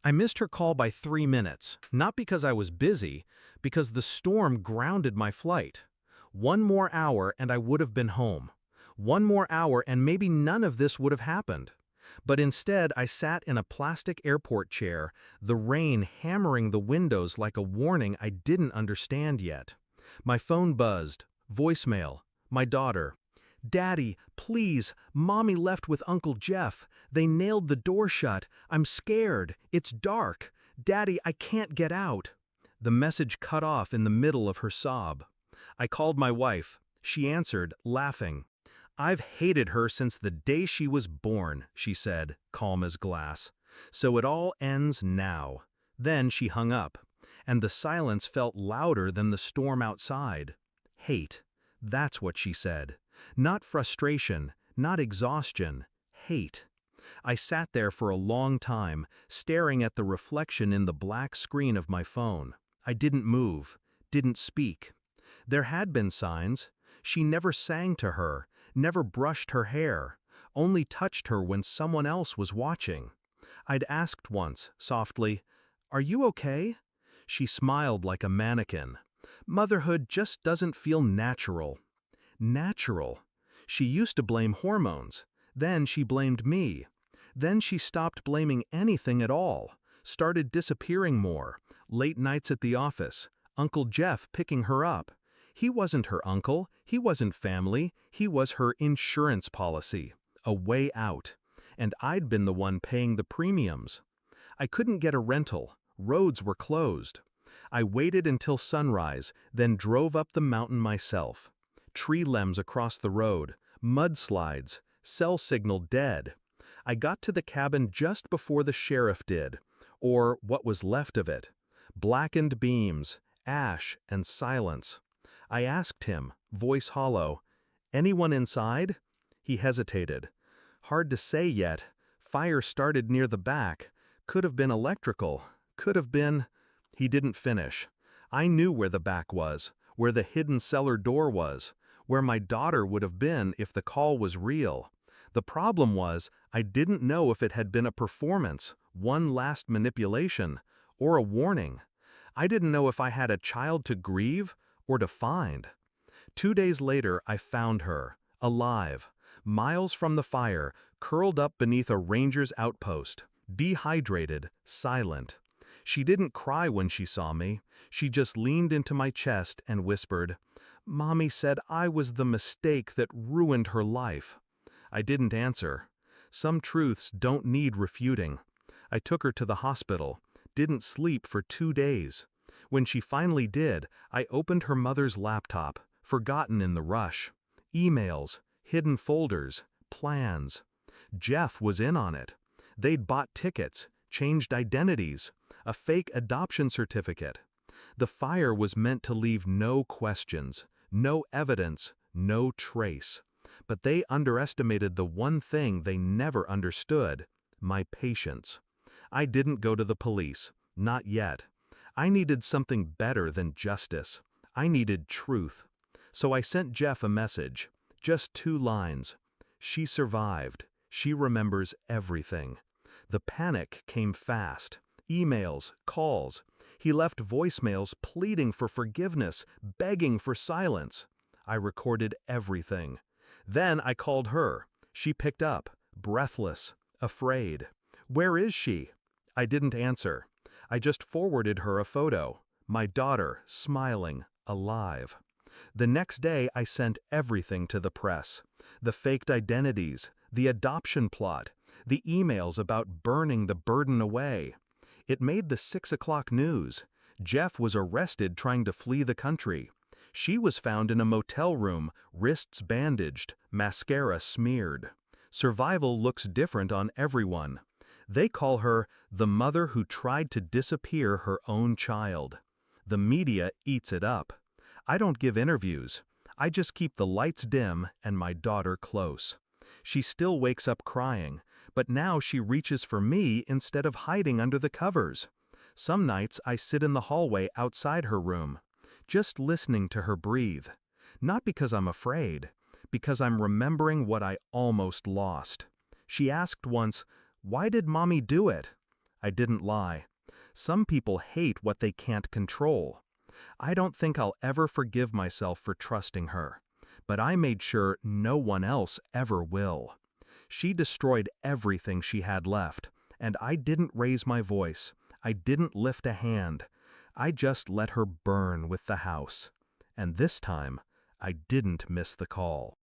I missed her call by 3 minutes, not because I was busy, because the storm grounded my flight. One more hour and I would have been home. One more hour and maybe none of this would have happened. But instead, I sat in a plastic airport chair, the rain hammering the windows like a warning I didn't understand yet. My phone buzzed. Voicemail. My daughter. "Daddy, please, Mommy left with Uncle Jeff. They nailed the door shut. I'm scared. It's dark. Daddy, I can't get out." The message cut off in the middle of her sob. I called my wife. She answered, laughing. "I've hated her since the day she was born," she said, calm as glass. "So it all ends now." Then she hung up, and the silence felt louder than the storm outside. Hate. That's what she said. Not frustration, not exhaustion, hate. I sat there for a long time, staring at the reflection in the black screen of my phone. I didn't move, didn't speak. There had been signs. She never sang to her, never brushed her hair, only touched her when someone else was watching. I'd asked once, softly, "Are you okay?" She smiled like a mannequin. Motherhood just doesn't feel natural. Natural. She used to blame hormones. Then she blamed me. Then she stopped blaming anything at all, started disappearing more, late nights at the office, Uncle Jeff picking her up. He wasn't her uncle, he wasn't family, he was her insurance policy, a way out. And I'd been the one paying the premiums. I couldn't get a rental, roads were closed. I waited until sunrise, then drove up the mountain myself. Tree limbs across the road, mudslides, cell signal dead. I got to the cabin just before the sheriff did, or what was left of it. Blackened beams, ash, and silence. I asked him, voice hollow, "Anyone inside?" He hesitated. "Hard to say yet. Fire started near the back. Could have been electrical. Could have been—" He didn't finish. I knew where the back was, where the hidden cellar door was, where my daughter would have been if the call was real. The problem was, I didn't know if it had been a performance, one last manipulation, or a warning. I didn't know if I had a child to grieve or to find. 2 days later, I found her, alive, miles from the fire, curled up beneath a ranger's outpost, dehydrated, silent. She didn't cry when she saw me. She just leaned into my chest and whispered, "Mommy said I was the mistake that ruined her life." I didn't answer. Some truths don't need refuting. I took her to the hospital, didn't sleep for 2 days. When she finally did, I opened her mother's laptop, forgotten in the rush. Emails, hidden folders, plans. Jeff was in on it. They'd bought tickets, changed identities, a fake adoption certificate. The fire was meant to leave no questions, no evidence, no trace. But they underestimated the one thing they never understood: my patience. I didn't go to the police, not yet. I needed something better than justice. I needed truth. So I sent Jeff a message, just 2 lines. She survived. She remembers everything. The panic came fast. Emails, calls. He left voicemails pleading for forgiveness, begging for silence. I recorded everything. Then I called her. She picked up, breathless, afraid. "Where is she?" I didn't answer. I just forwarded her a photo. My daughter, smiling, alive. The next day I sent everything to the press. The faked identities, the adoption plot, the emails about burning the burden away. It made the 6 o'clock news. Jeff was arrested trying to flee the country. She was found in a motel room, wrists bandaged, mascara smeared. Survival looks different on everyone. They call her the mother who tried to disappear her own child. The media eats it up. I don't give interviews. I just keep the lights dim and my daughter close. She still wakes up crying, but now she reaches for me instead of hiding under the covers. Some nights I sit in the hallway outside her room, just listening to her breathe. Not because I'm afraid, because I'm remembering what I almost lost. She asked once, "Why did Mommy do it?" I didn't lie. Some people hate what they can't control. I don't think I'll ever forgive myself for trusting her. But I made sure no one else ever will. She destroyed everything she had left, and I didn't raise my voice. I didn't lift a hand. I just let her burn with the house. And this time, I didn't miss the call.